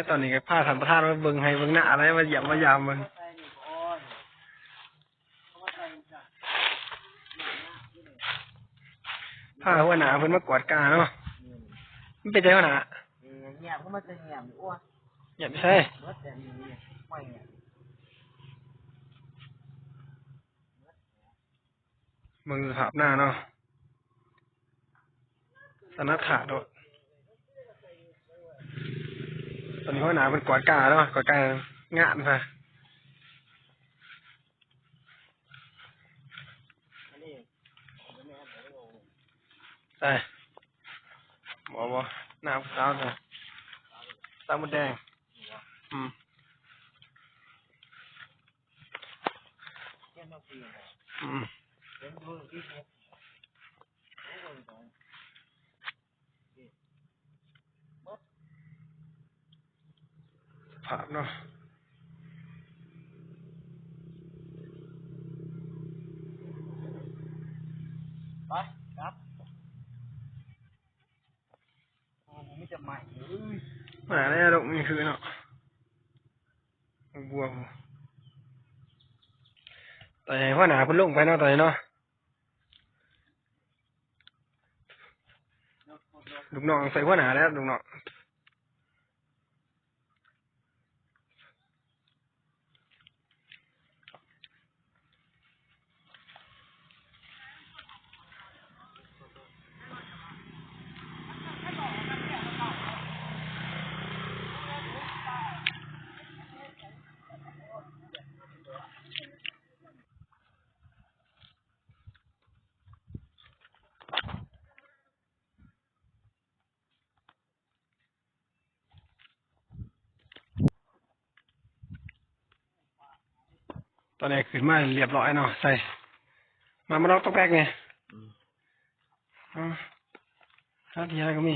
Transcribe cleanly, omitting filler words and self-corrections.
ตอนนี้ก็พาท่านประธานมาเบิ่งให้เบิ่งหน้าอะไรมาเยี่ยมมายามเบิ่งพาหัวหน้าเพิ่นมากวาดกาเนาะมันเป็นจังหัวหน้าเงียบก็มาจะเงียบอ้วนเงียบใช่มึงสภาพหน้าเนาะสนัดขาดด้วยตอนนี้หัวหน้าเพิ่นกวาดกาเนาะกวาดกางานค่ะใช่บ่หน้าสาวเลยสาวมดแดงภาพเนาะไปครับไม่จะใหม่มาแล้วดอกมีคือเนาะบัวแต่หัวหน้าเพิ่นลงไปเนาะตอนนี้เนาะลูกน้องใส่หัวหน้าแล้วลูกน้องตอนนี้ขึ้นมาเรียบร้อยเนาะใส่มาลอกต๊อกแป๊กเนี่ยฮะทีอะไรก็มี